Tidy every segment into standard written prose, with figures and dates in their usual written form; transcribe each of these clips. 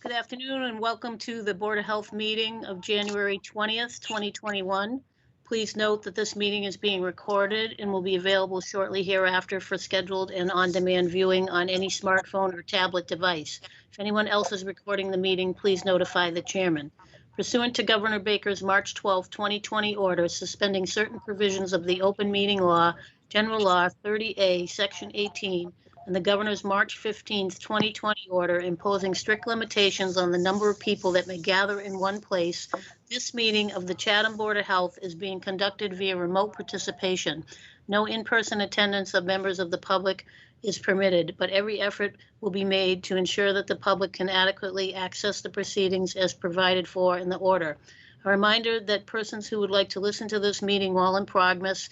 Good afternoon and welcome to the Board of Health meeting of January 20th, 2021. Please note that this meeting is being recorded and will be available shortly hereafter for scheduled and on-demand viewing on any smartphone or tablet device. If anyone else is recording the meeting, please notify the chairman. Pursuant to Governor Baker's March 12, 2020 order suspending certain provisions of the open meeting law, General Law 30A, Section 18, and the governor's March 15th, 2020 order imposing strict limitations on the number of people that may gather in one place, this meeting of the Chatham Board of Health is being conducted via remote participation. No in-person attendance of members of the public is permitted, but every effort will be made to ensure that the public can adequately access the proceedings as provided for in the order. A reminder that persons who would like to listen to this meeting while in progress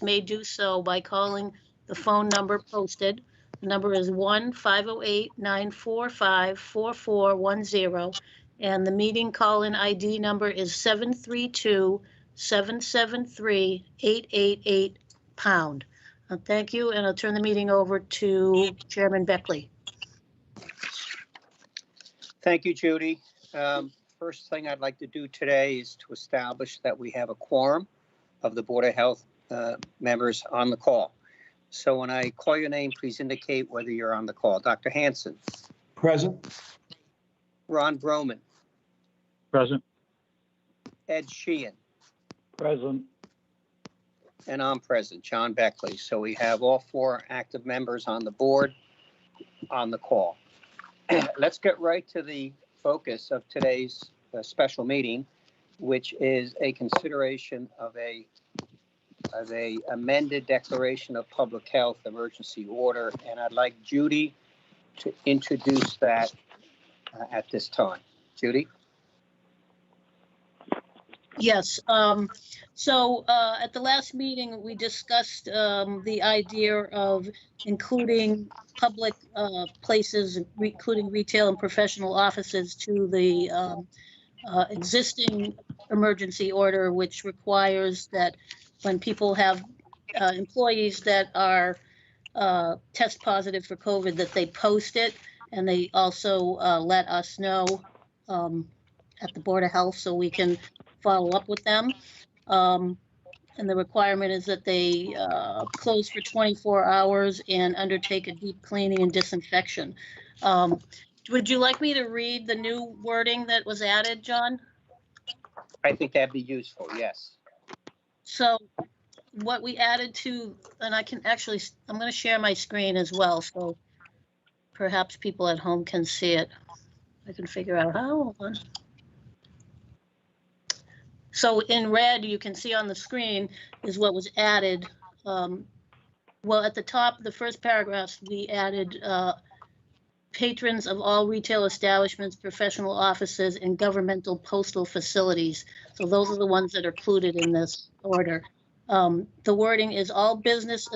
may do so by calling the phone number posted. The number is 1-508-945-4410, and the meeting call-in ID number is 732-773-888#. Thank you, and I'll turn the meeting over to Chairman Beckley. Thank you, Judy. First thing I'd like to do today is to establish that we have a quorum of the Board of Health members on the call. So when I call your name, please indicate whether you're on the call. Dr. Hanson. Present. Ron Broman. Present. Ed Sheehan. Present. And I'm present, John Beckley. So we have all four active members on the board on the call. Let's get right to the focus of today's special meeting, which is a consideration of a amended declaration of public health emergency order, and I'd like Judy to introduce that at this time. Judy? Yes. So at the last meeting, we discussed the idea of including public places, including retail and professional offices, to the existing emergency order, which requires that when people have employees that are test positive for COVID, that they post it, and they also let us know at the Board of Health so we can follow up with them. And the requirement is that they close for 24 hours and undertake a deep cleaning and disinfection. Would you like me to read the new wording that was added, John? I think that'd be useful, yes. So what we added to, and I can actually, I'm going to share my screen as well, so perhaps people at home can see it. I can figure out how. So in red, you can see on the screen is what was added. Well, at the top, the first paragraph, we added patrons of all retail establishments, professional offices, and governmental postal facilities. So those are the ones that are included in this order. The wording is all business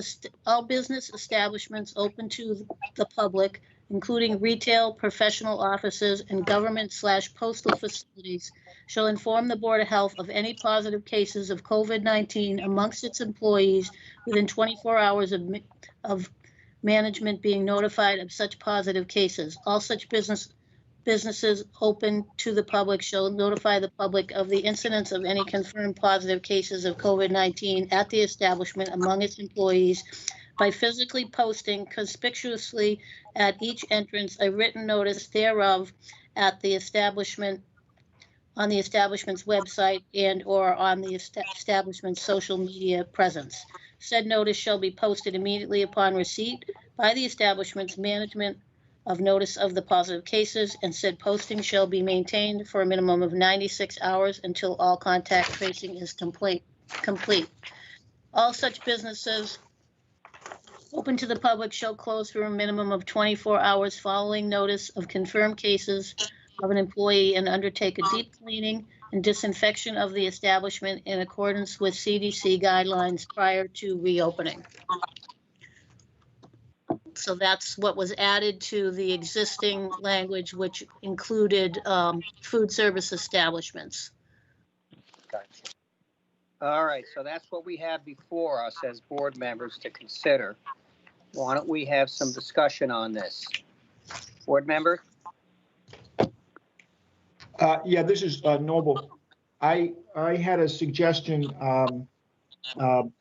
establishments open to the public, including retail, professional offices, and government/postal facilities, shall inform the Board of Health of any positive cases of COVID-19 amongst its employees within 24 hours of management being notified of such positive cases. All such businesses open to the public shall notify the public of the incidence of any confirmed positive cases of COVID-19 at the establishment among its employees by physically posting conspicuously at each entrance a written notice thereof at the establishment, on the establishment's website and or on the establishment's social media presence. Said notice shall be posted immediately upon receipt by the establishment's management of notice of the positive cases, and said posting shall be maintained for a minimum of 96 hours until all contact tracing is complete. All such businesses open to the public shall close for a minimum of 24 hours following notice of confirmed cases of an employee and undertake a deep cleaning and disinfection of the establishment in accordance with CDC guidelines prior to reopening. So that's what was added to the existing language, which included food service establishments. Gotcha. All right, so that's what we have before us as board members to consider. Why don't we have some discussion on this? Board member? Yeah, this is Noble. I had a suggestion to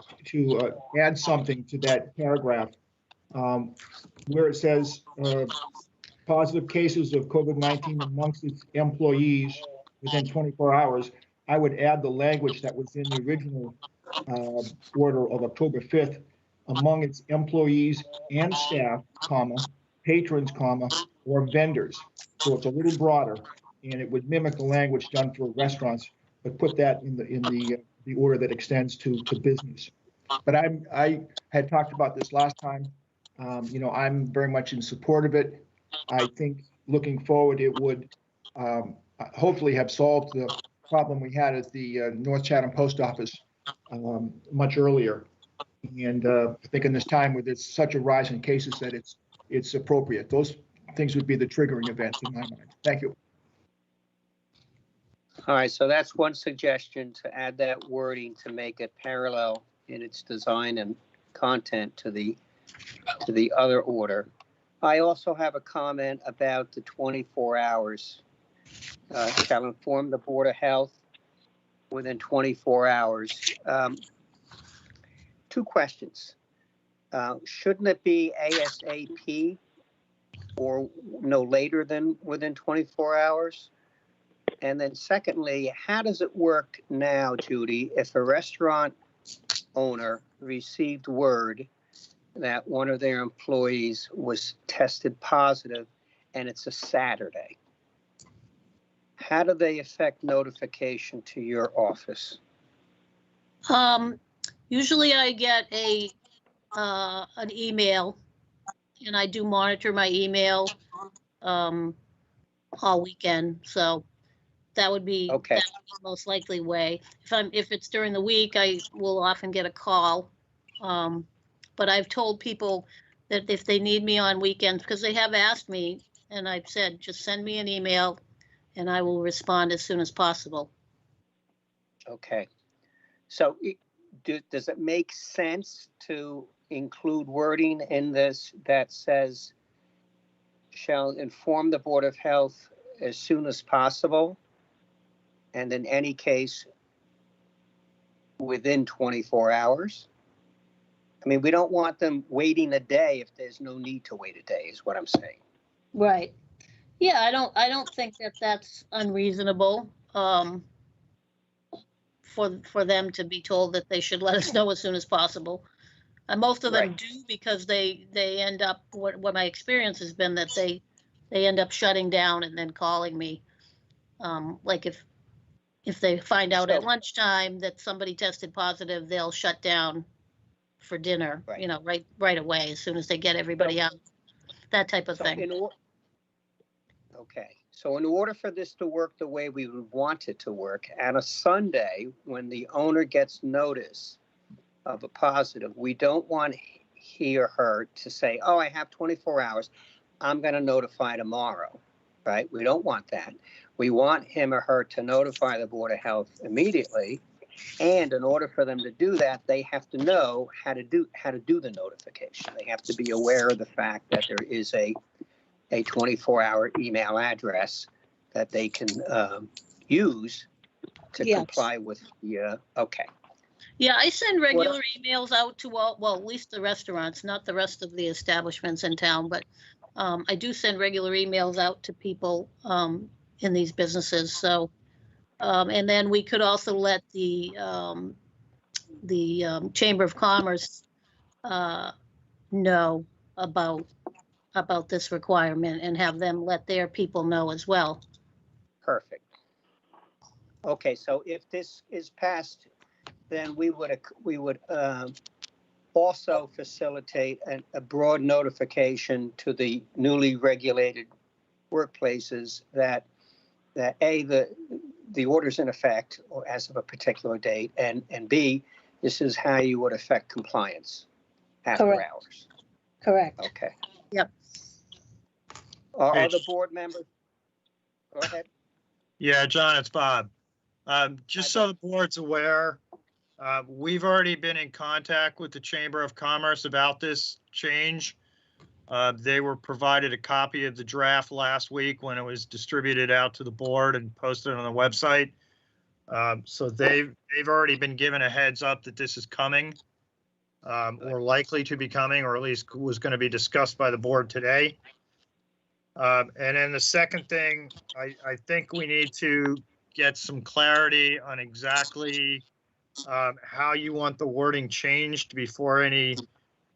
add something to that paragraph where it says positive cases of COVID-19 amongst its employees within 24 hours. I would add the language that was in the original order of October 5th, among its employees and staff, comma, patrons, comma, or vendors. So it's a little broader, and it would mimic the language done for restaurants, but put that in the order that extends to business. But I had talked about this last time. I'm very much in support of it. I think looking forward, it would hopefully have solved the problem we had at the North Chatham Post Office much earlier. And I think in this time where there's such a rise in cases that it's appropriate. Those things would be the triggering events in my mind. Thank you. All right, so that's one suggestion, to add that wording to make it parallel in its design and content to the other order. I also have a comment about the 24 hours. Shall inform the Board of Health within 24 hours. Two questions. Shouldn't it be ASAP or no later than within 24 hours? And then secondly, how does it work now, Judy, if a restaurant owner received word that one of their employees was tested positive and it's a Saturday? How do they affect notification to your office? Usually I get an email, and I do monitor my email all weekend. So that would be Okay. the most likely way. If it's during the week, I will often get a call. But I've told people that if they need me on weekends, because they have asked me, and I've said, just send me an email and I will respond as soon as possible. Okay. So does it make sense to include wording in this that says, shall inform the Board of Health as soon as possible, and in any case within 24 hours? I mean, we don't want them waiting a day if there's no need to wait a day, is what I'm saying. Right. Yeah, I don't think that that's unreasonable for them to be told that they should let us know as soon as possible. Most of them Right. do, because they end up, what my experience has been, that they end up shutting down and then calling me. Like if they find out at lunchtime that somebody tested positive, they'll shut down for dinner, Right. right away, as soon as they get everybody out, that type of thing. Okay, so in order for this to work the way we would want it to work, on a Sunday, when the owner gets notice of a positive, we don't want he or her to say, oh, I have 24 hours, I'm going to notify tomorrow, right? We don't want that. We want him or her to notify the Board of Health immediately. And in order for them to do that, they have to know how to do the notification. They have to be aware of the fact that there is a 24-hour email address that they can use to comply with the, okay. Yeah, I send regular emails out to at least the restaurants, not the rest of the establishments in town, but I do send regular emails out to people in these businesses. So, and then we could also let the Chamber of Commerce know about this requirement and have them let their people know as well. Perfect. Okay, so if this is passed, then we would also facilitate a broad notification to the newly regulated workplaces that A, the order's in effect or as of a particular date, and B, this is how you would affect compliance after hours. Correct. Okay. Yep. Are other board members? Go ahead. Yeah, John, it's Bob. Just so the board's aware, we've already been in contact with the Chamber of Commerce about this change. They were provided a copy of the draft last week when it was distributed out to the board and posted on the website. So they've already been given a heads up that this is coming, or likely to be coming, or at least was going to be discussed by the board today. And then the second thing, I think we need to get some clarity on exactly how you want the wording changed before any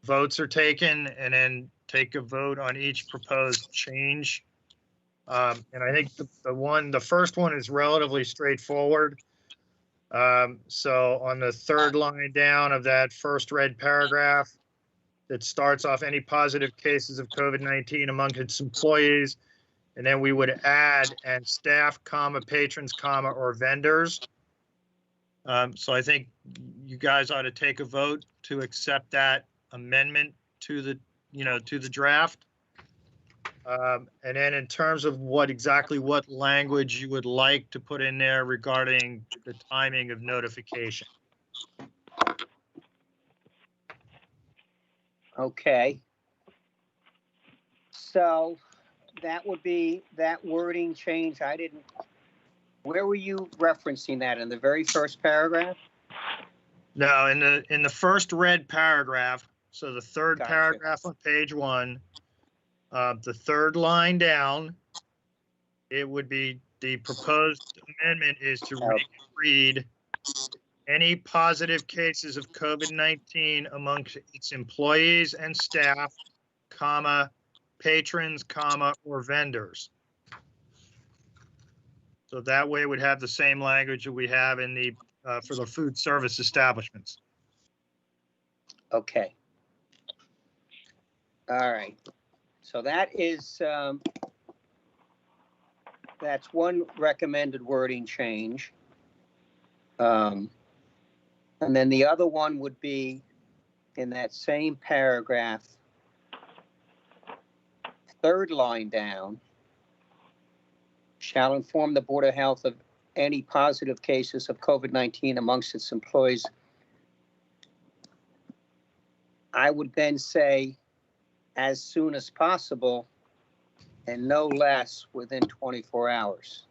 votes are taken, and then take a vote on each proposed change. And I think the first one is relatively straightforward. So on the third line down of that first red paragraph, that starts off any positive cases of COVID-19 among its employees, and then we would add and staff, comma, patrons, comma, or vendors. So I think you guys ought to take a vote to accept that amendment to the, to the draft. And then in terms of what language you would like to put in there regarding the timing of notification. Okay. So that would be that wording change. Where were you referencing that, in the very first paragraph? No, in the first red paragraph, so the third Gotcha. paragraph on page 1, the third line down, it would be, the proposed amendment is to read any positive cases of COVID-19 amongst its employees and staff, comma, patrons, comma, or vendors. So that way it would have the same language that we have in the, for the food service establishments. Okay. All right. So that is, that's one recommended wording change. And then the other one would be in that same paragraph, third line down, shall inform the Board of Health of any positive cases of COVID-19 amongst its employees. I would then say as soon as possible and no less within 24 hours.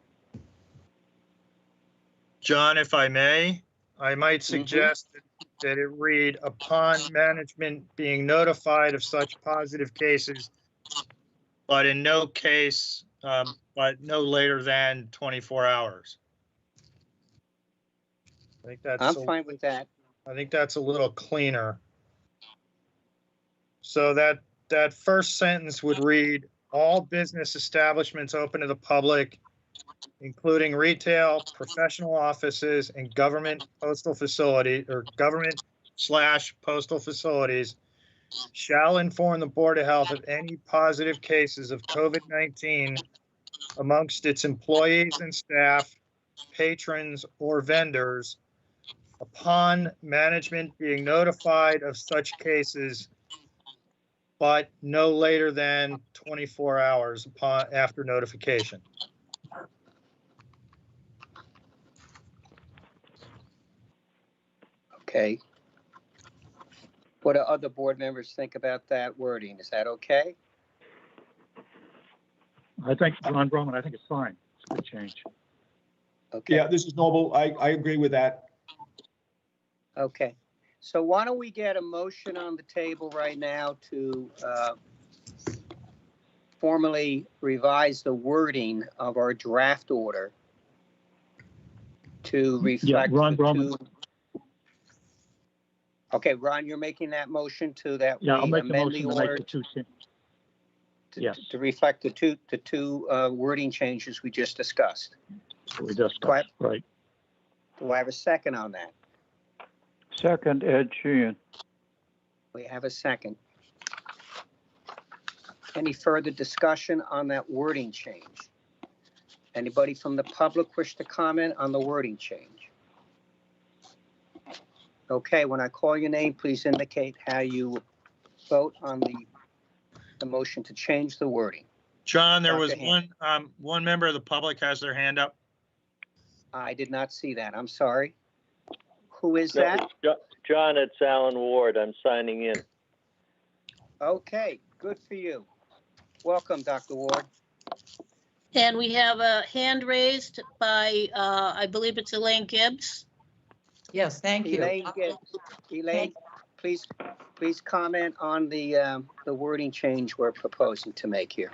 John, if I may, I might suggest that it read, upon management being notified of such positive cases, but in no case, but no later than 24 hours. I think that's, I'm fine with that. I think that's a little cleaner. So that first sentence would read, all business establishments open to the public, including retail, professional offices, and government postal facility, or government/postal facilities, shall inform the Board of Health of any positive cases of COVID-19 amongst its employees and staff, patrons, or vendors, upon management being notified of such cases, but no later than 24 hours after notification. Okay. What do other board members think about that wording? Is that okay? I think, Ron Broman, I think it's fine. It's a good change. Okay. Yeah, this is Noble. I agree with that. Okay. So why don't we get a motion on the table right now to formally revise the wording of our draft order to reflect. Yeah, Ron Broman. Okay, Ron, you're making that motion to that. Yeah, I'll make the amend motion the to make order the two changes. Yes. to reflect the two wording changes we just discussed. We discussed, right. Do I have a second on that? Second, Ed Sheehan. We have a second. Any further discussion on that wording change? Anybody from the public wish to comment on the wording change? Okay, when I call your name, please indicate how you vote on the motion to change the wording. John, there was Dr. one member of the public has their hand up. I did not see that. I'm sorry. Who is that? John, it's Alan Ward. I'm signing in. Okay, Good for you. Welcome, Dr. Ward. And we have a hand raised by, I believe it's Elaine Gibbs. Yes, thank you. Elaine Gibbs. Elaine, please comment on the wording change we're proposing to make here.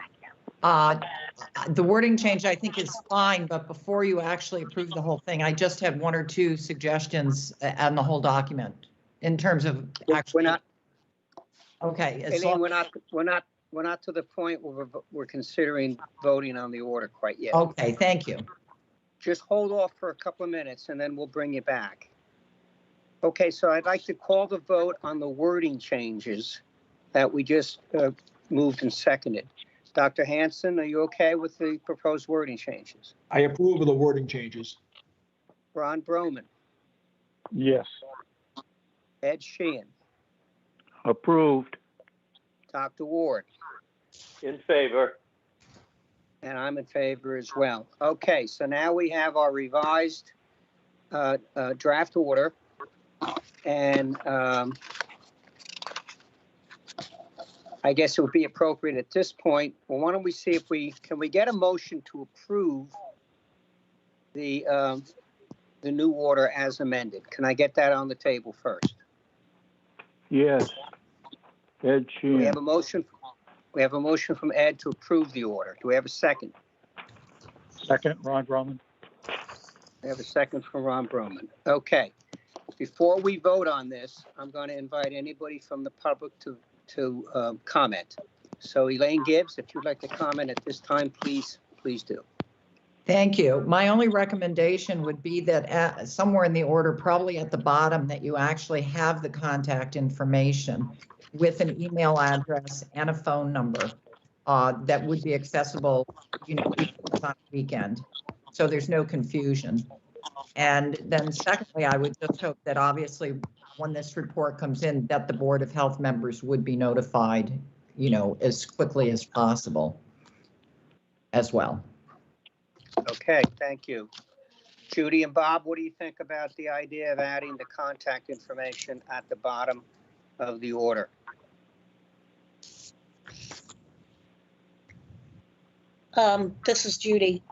The wording change I think is fine, but before you actually approve the whole thing, I just have one or two suggestions on the whole document in terms of actually. We're not, Okay. Elaine, we're not to the point where we're considering voting on the order quite yet. Okay, thank you. Just hold off for a couple of minutes and then we'll bring you back. Okay, so I'd like to call the vote on the wording changes that we just moved and seconded. Dr. Hanson, are you okay with the proposed wording changes? I approve of the wording changes. Ron Broman, Yes. Ed Sheehan, Approved. Dr. Ward, In favor. and I'm in favor as well. Okay, so now we have our revised draft order. And I guess it would be appropriate at this point. Well, why don't we see if we get a motion to approve the new order as amended? Can I get that on the table first? Yes. Ed We Sheehan. have a motion. We have a motion from Ed to approve the order. Do we have a second? Second, Ron Drummond. We have a second from Ron Broman. Okay. Before we vote on this, I'm going to invite anybody from the public to comment. So Elaine Gibbs, if you'd like to comment at this time, please do. Thank you. My only recommendation would be that somewhere in the order, probably at the bottom, that you actually have the contact information with an email address and a phone number that would be accessible, even if it's on a weekend. So there's no confusion. And then secondly, I would just hope that obviously when this report comes in, that the Board of Health members would be notified, as quickly as possible as well. Okay, thank you. Judy and Bob, what do you think about the idea of adding the contact information at the bottom of the order? This is Judy.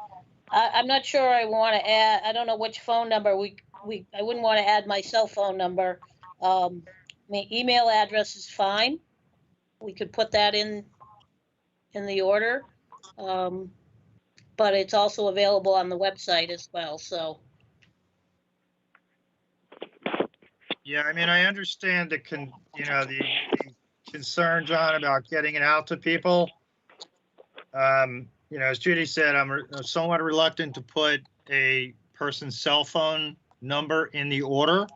I'm not sure I want to add, I don't know which phone number I wouldn't want to add my cell phone number. My email address is fine. We could put that in the order. But it's also available on the website as well, so. Yeah, I mean, I understand the concern, John, about getting it out to people. As Judy said, I'm somewhat reluctant to put a person's cell phone number in the order.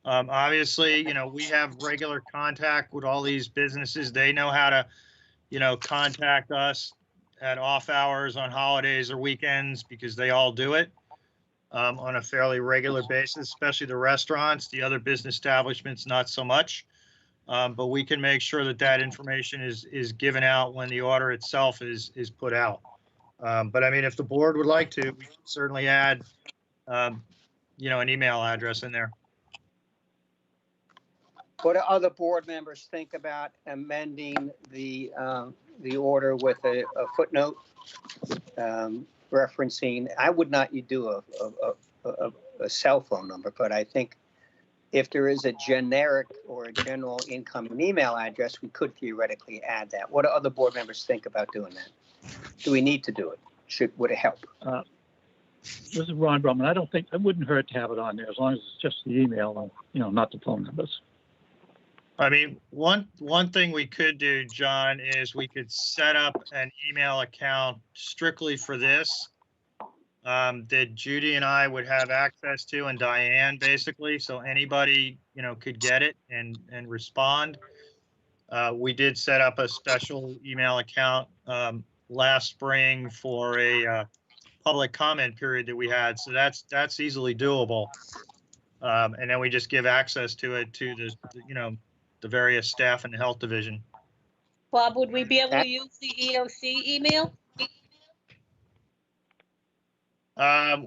Obviously, we have regular contact with all these businesses. They know how to, contact us at off hours, on holidays or weekends, because they all do it on a fairly regular basis, especially the restaurants. The other business establishments, not so much. But we can make sure that information is given out when the order itself is put out. But I mean, if the board would like to, we can certainly add, an email address in there. What do other board members think about amending the order with a footnote referencing? I would not do a cell phone number, but I think if there is a generic or a general incoming email address, we could theoretically add that. What do other board members think about doing that? Do we need to do it? Would it help? This is Ron Drummond. I don't think it wouldn't hurt to have it on there as long as it's just the email and, not the phone numbers. I mean, one thing we could do, John, is we could set up an email account strictly for this that Judy and I would have access to, and Diane, basically, so anybody, could get it and respond. We did set up a special email account last spring for a public comment period that we had, so that's easily doable. And then we just give access to it to the various staff in the health division. Bob, would we be able to use the EOC email?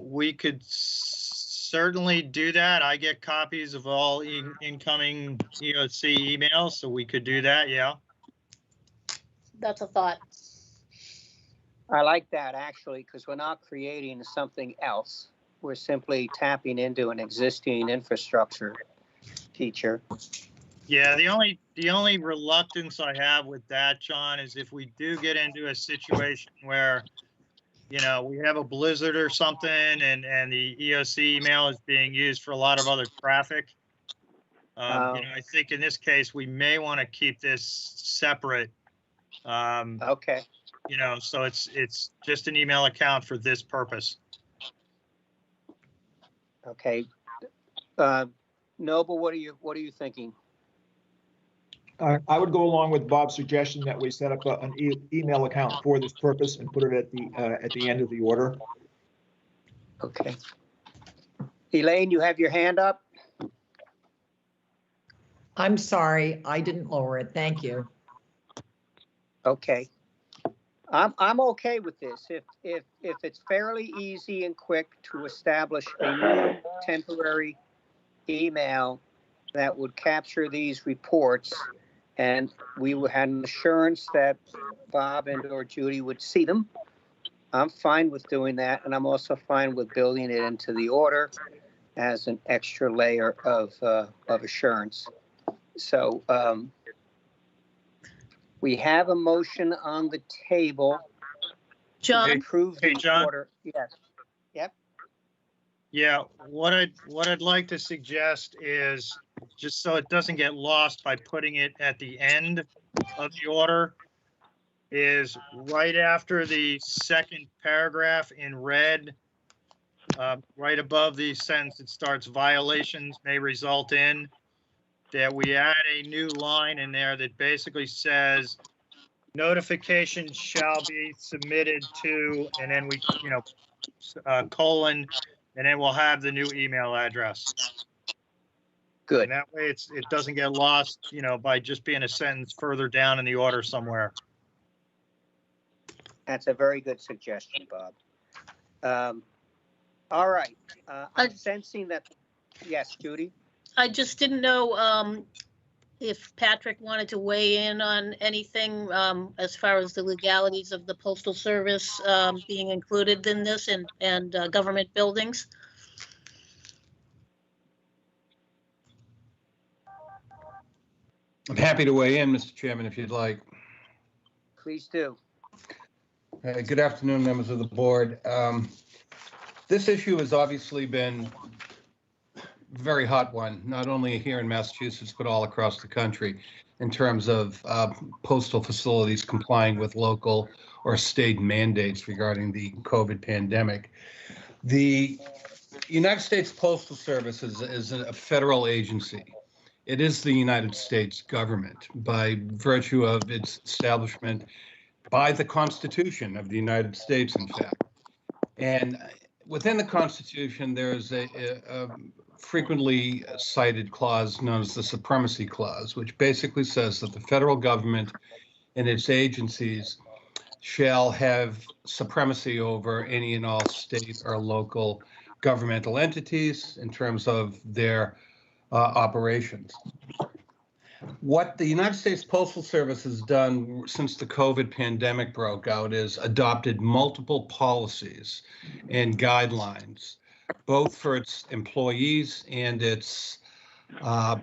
We could certainly do that. I get copies of all incoming EOC emails, so we could do that, yeah. that's a thought. I like that actually, because we're not creating something else. We're simply tapping into an existing infrastructure feature. Yeah, the only reluctance I have with that, John, is if we do get into a situation where, you know, we have a blizzard or something and the EOC email is being used for a lot of other traffic. You know, I think in this case, we may want to keep this separate. Okay. You know, so it's just an email account for this purpose. Okay. Noble, what are you thinking? I would go along with Bob's suggestion that we set up an email account for this purpose and put it at the end of the order. Okay. Elaine, you have your hand up? I'm sorry, I didn't lower it. Thank you. Okay. I'm okay with this. If it's fairly easy and quick to establish a new temporary email that would capture these reports, and we would have an assurance that Bob and or Judy would see them, I'm fine with doing that, and I'm also fine with building it into the order as an extra layer of assurance. So we have a motion on the table to John, approve Hey, the John. order. Yes. Yep. Yeah, what I'd like to suggest is, just so it doesn't get lost by putting it at the end of the order, is right after the second paragraph in red, right above the sentence that starts violations may result in, that we add a new line in there that basically says notification shall be submitted to, and then we, you know, colon, and then we'll have the new email address. Good. And that way it doesn't get lost, you know, by just being a sentence further down in the order somewhere. That's a very good suggestion, Bob. All right. I'm sensing that. Yes, Judy. I just didn't know if Patrick wanted to weigh in on anything as far as the legalities of the Postal Service being included in this and government buildings. I'm happy to weigh in, Mr. Chairman, if you'd like. Please do. Good afternoon, members of the board. This issue has obviously been a very hot one, not only here in Massachusetts, but all across the country in terms of postal facilities complying with local or state mandates regarding the COVID pandemic. The United States Postal Service is a federal agency. It is the United States government by virtue of its establishment by the Constitution of the United States, in fact. And within the Constitution, there's a frequently cited clause known as the Supremacy Clause, which basically says that the federal government and its agencies shall have supremacy over any and all state or local governmental entities in terms of their operations. What the United States Postal Service has done since the COVID pandemic broke out is adopted multiple policies and guidelines, both for its employees and its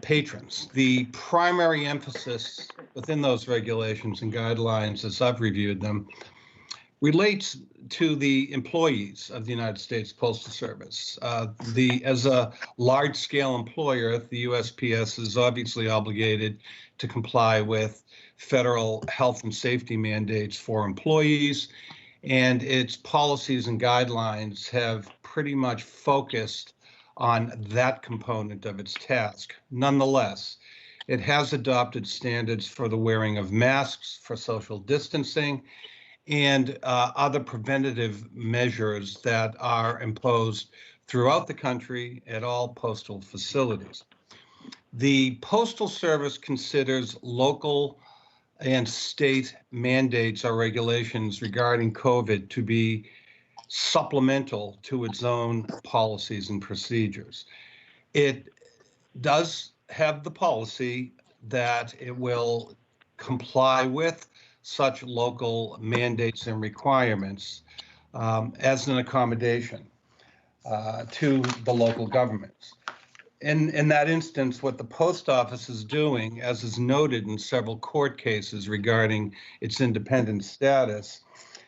patrons. The primary emphasis within those regulations and guidelines, as I've reviewed them, relates to the employees of the United States Postal Service. As a large-scale employer, the USPS is obviously obligated to comply with federal health and safety mandates for employees, and its policies and guidelines have pretty much focused on that component of its task. Nonetheless, it has adopted standards for the wearing of masks, for social distancing, and other preventative measures that are imposed throughout the country at all postal facilities. The Postal Service considers local and state mandates or regulations regarding COVID to be supplemental to its own policies and procedures. It does have the policy that it will comply with such local mandates and requirements as an accommodation to the local governments. In that instance, what the post office is doing, as is noted in several court cases regarding its independent status,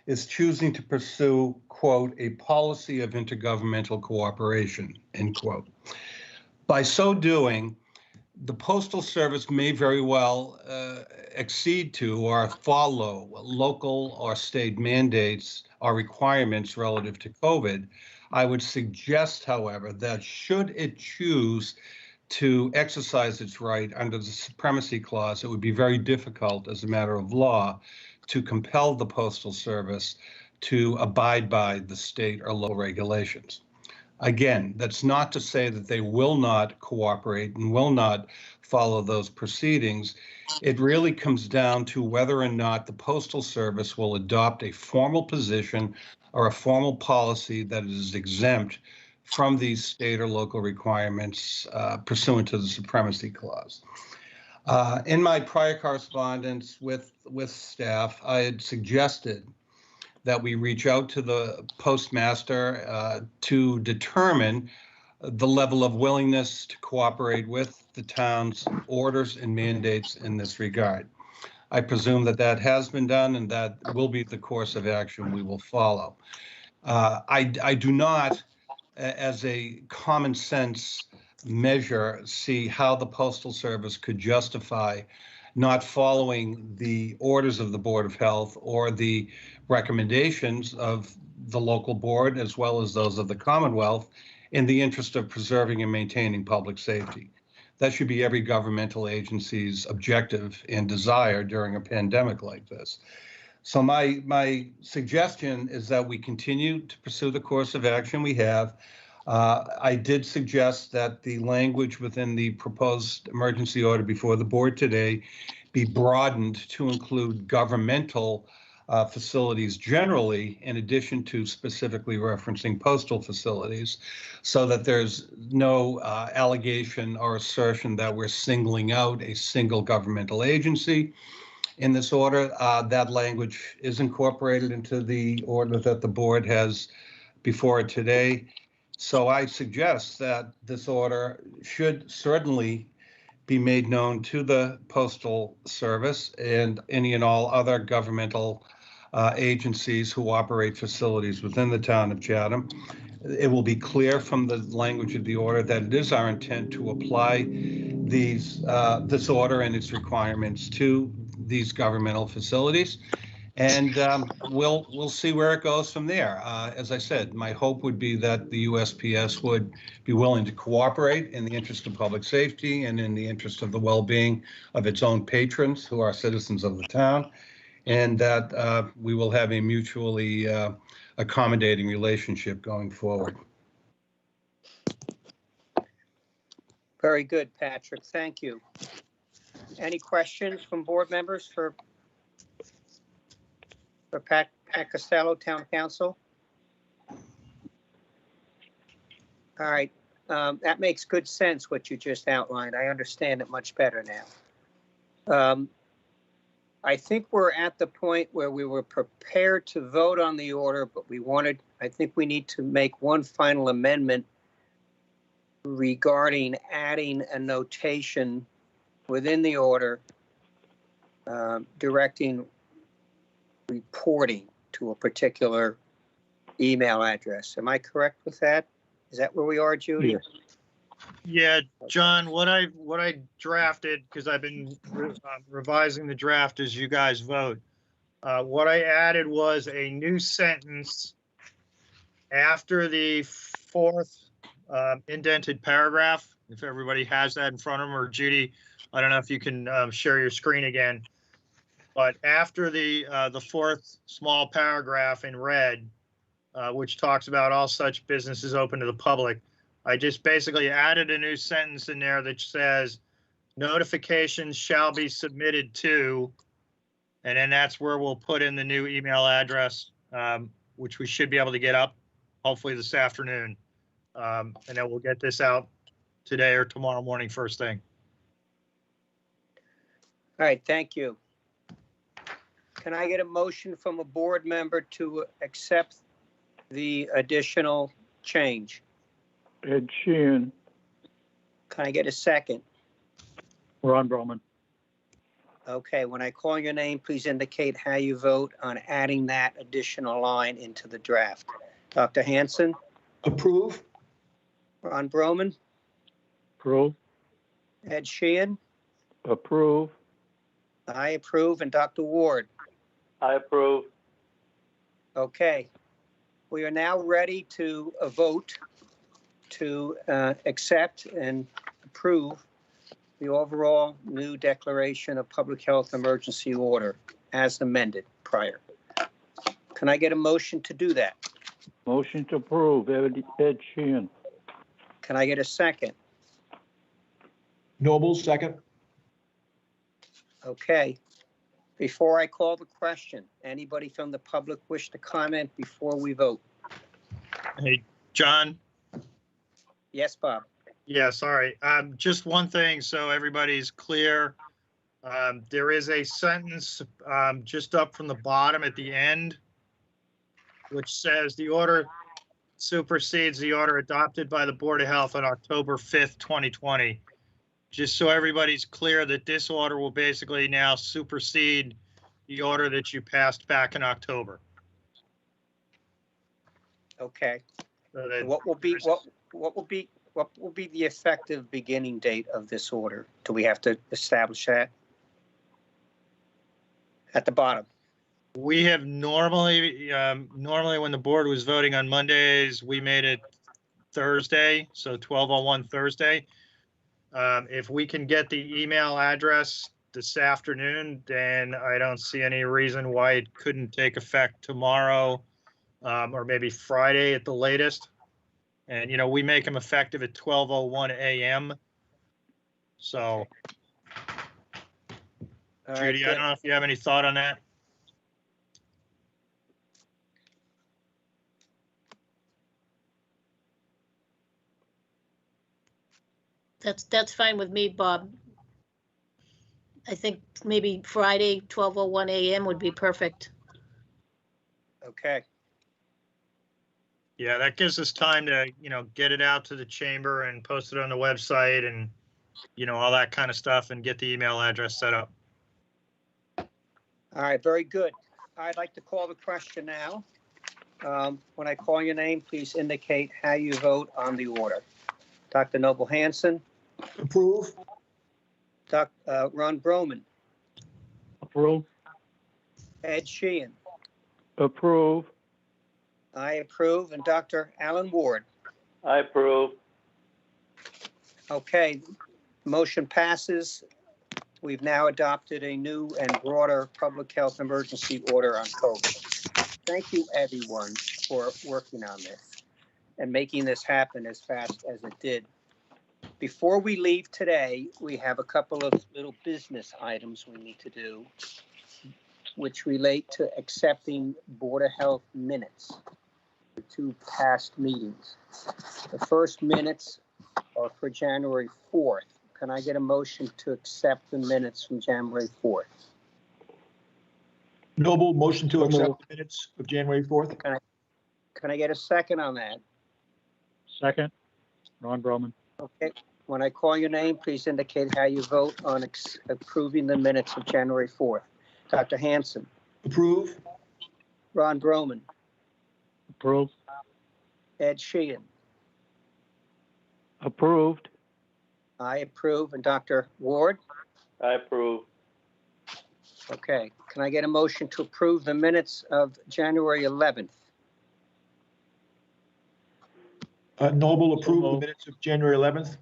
is choosing to pursue, quote, a policy of intergovernmental cooperation, end quote. By so doing, the Postal Service may very well accede to or follow local or state mandates or requirements relative to COVID. I would suggest, however, that should it choose to exercise its right under the Supremacy Clause, it would be very difficult as a matter of law to compel the Postal Service to abide by the state or local regulations. Again, that's not to say that they will not cooperate and will not follow those proceedings. It really comes down to whether or not the Postal Service will adopt a formal position or a formal policy that is exempt from these state or local requirements pursuant to the Supremacy Clause. In my prior correspondence with staff, I had suggested that we reach out to the postmaster to determine the level of willingness to cooperate with the town's orders and mandates in this regard. I presume that that has been done and that will be the course of action we will follow. I do not, as a common sense measure, see how the Postal Service could justify not following the orders of the Board of Health or the recommendations of the local board as well as those of the Commonwealth in the interest of preserving and maintaining public safety. That should be every governmental agency's objective and desire during a pandemic like this. So my suggestion is that we continue to pursue the course of action we have. I did suggest that the language within the proposed emergency order before the board today be broadened to include governmental facilities generally, in addition to specifically referencing postal facilities, so that there's no allegation or assertion that we're singling out a single governmental agency. In this order, that language is incorporated into the order that the board has before it today. So I suggest that this order should certainly be made known to the Postal Service and any and all other governmental agencies who operate facilities within the town of Chatham. It will be clear from the language of the order that it is our intent to apply this order and its requirements to these governmental facilities. And we'll see where it goes from there. As I said, my hope would be that the USPS would be willing to cooperate in the interest of public safety and in the interest of the well-being of its own patrons who are citizens of the town, and that we will have a mutually accommodating relationship going forward. Very good, Patrick. Thank you. Any questions from board members for Pat Costello, Town Council? All right, that makes good sense what you just outlined. I understand it much better now. I think we're at the point where we were prepared to vote on the order, but I think we need to make one final amendment regarding adding a notation within the order directing reporting to a particular email address. Am I correct with that? Is that where we are, Judy? Yes. Yeah, John, what I drafted, because I've been revising the draft as you guys vote. What I added was a new sentence after the fourth indented paragraph. If everybody has that in front of them, or Judy, I don't know if you can share your screen again. But after the fourth small paragraph in red, which talks about all such businesses open to the public, I just basically added a new sentence in there that says notifications shall be submitted to, and then that's where we'll put in the new email address, which we should be able to get up hopefully this afternoon. And then we'll get this out today or tomorrow morning first thing. All right, thank you. Can I get a motion from a board member to accept the additional change? Ed Sheehan, Can I get a second? Ron Broman. Okay, when I call your name, please indicate how you vote on adding that additional line into the draft. Dr. Hanson, Approve? Ron Broman, Approve. Ed Sheehan, Approve. I approve, and Dr. Ward. I approve. Okay, we are now ready to vote to accept and approve the overall new declaration of public health emergency order as amended prior. Can I get a motion to do that? Motion to approve, Ed Sheehan. Can I get a second? Noble, second? Okay. Before I call the question, anybody from the public wish to comment before we vote? Hey, John? Yes, Bob? Yeah, sorry. Just one thing, so everybody's clear. There is a sentence just up from the bottom at the end, which says the order supersedes the order adopted by the Board of Health on October 5th, 2020. Just so everybody's clear that this order will basically now supersede the order that you passed back in October. Okay. So that- What will be the effective beginning date of this order? Do we have to establish that? At the bottom. We have normally when the board was voting on Mondays, we made it Thursday, so 12:01 Thursday. If we can get the email address this afternoon, then I don't see any reason why it couldn't take effect tomorrow, or maybe Friday at the latest. And, we make them effective at 12:01 a.m. So, All right, Judy, I good. don't know if you have any thought on that. That's fine with me, Bob. I think maybe Friday, 12:01 a.m. would be perfect. Okay. Yeah, that gives us time to, get it out to the chamber and post it on the website and, all that kind of stuff and get the email address set up. All right, very good. I'd like to call the question now. When I call your name, please indicate how you vote on the order. Dr. Noble Hanson, Approve? Ron Broman, Approve. Ed Sheehan, Approve. I approve, and Dr. Alan Ward. I approve. Okay, motion passes. We've now adopted a new and broader public health emergency order on COVID. Thank you, everyone, for working on this and making this happen as fast as it did. Before we leave today, we have a couple of little business items we need to do, which relate to accepting Board of Health minutes for 2 past meetings. The first minutes are for January 4th. Can I get a motion to accept the minutes from January 4th? Noble, motion to accept the minutes of January 4th? Can I get a second on that? Second, Ron Broman. Okay, when I call your name, please indicate how you vote on approving the minutes of January 4th. Dr. Hanson, Approve? Ron Broman, Approve. Ed Sheehan, Approved. I approve, and Dr. Ward? I approve. Okay, can I get a motion to approve the minutes of January 11th? Noble, approve the minutes of January 11th?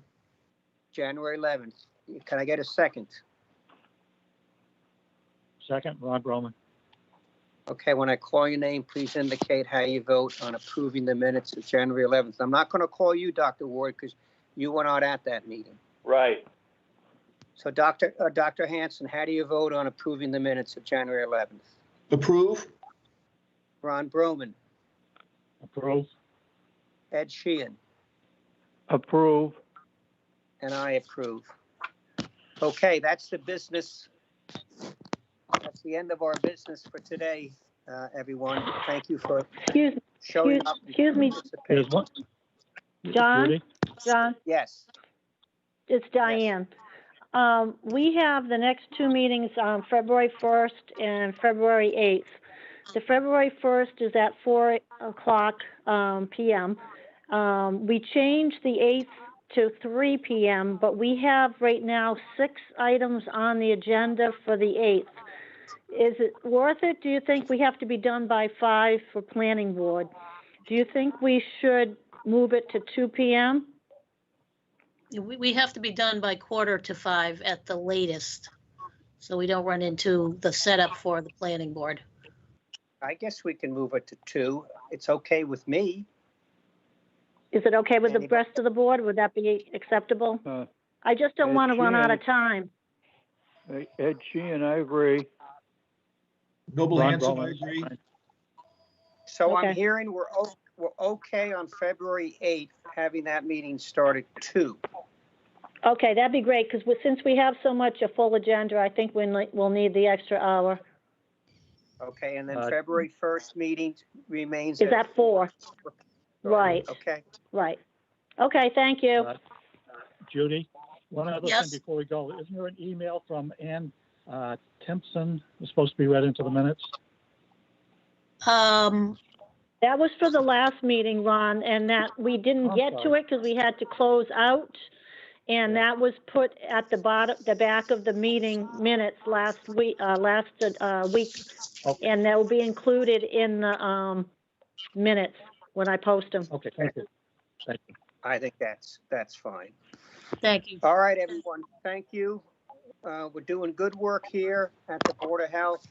January 11th. Can I get a second? Second, Ron Broman. Okay, when I call your name, please indicate how you vote on approving the minutes of January 11th. I'm not going to call you, Dr. Ward, because you were not at that meeting. Right. So Dr. Hanson, how do you vote on approving the minutes of January 11th? Approve? Ron Broman, Approve. Ed Sheehan, Approve. and I approve. Okay, that's the business the end of our business for today, everyone. Thank you for Excuse, showing up. and excuse me, There's participating. one. John? Judy? John, Yes, it's Diane. We have the next two meetings on February 1st and February 8th. The February 1st is at 4 o'clock PM. We changed the 8th to 3 PM, but we have right now 6 items on the agenda for the 8th. Is it worth it? Do you think we have to be done by 5 for planning board? Do you think we should move it to 2 PM? We have to be done by 4:45 at the latest, so we don't run into the setup for the planning board. I guess we can move it to 2. It's okay with me. Is it okay with the Anybody? rest of the board? Would that be acceptable? Uh, I just don't want to run out of time. Ed Sheehan, I agree. Noble Ron Hanson, I Brumman, agree. So I'm Okay. hearing we're okay on February 8th, having that meeting start at 2. Okay, that'd be great, because since we have so much a full agenda, I think we'll need the extra hour. Okay, and then Uh, February 1st meeting remains Is that 4? Right, Okay, right. Okay, thank you. Judy, one other thing Yes. before we go. Isn't there an email from Ann Timpson that's supposed to be read into the minutes? That was for the last meeting, Ron, and that we didn't I'm get to sorry. it because we had to close out. And Yeah. that was put at the back of the meeting minutes last week, week. Okay, And that will be included in the, minutes when I post them. okay, thank you. Thank you. I think that's fine. Thank you. All right, everyone, thank you. We're doing good work here at the Board of Health,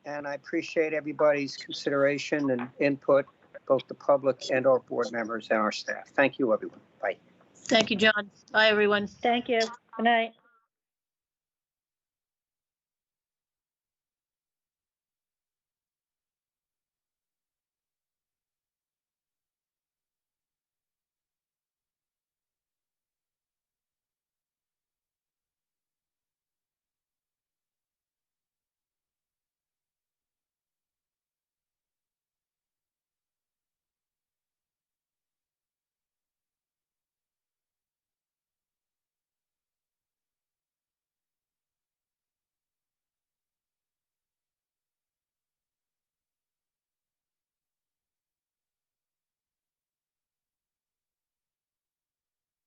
and I appreciate everybody's consideration and input, both the public and our board members and our staff. Thank you, everyone. Bye. Thank you, John. Bye, everyone. Thank you. Good night.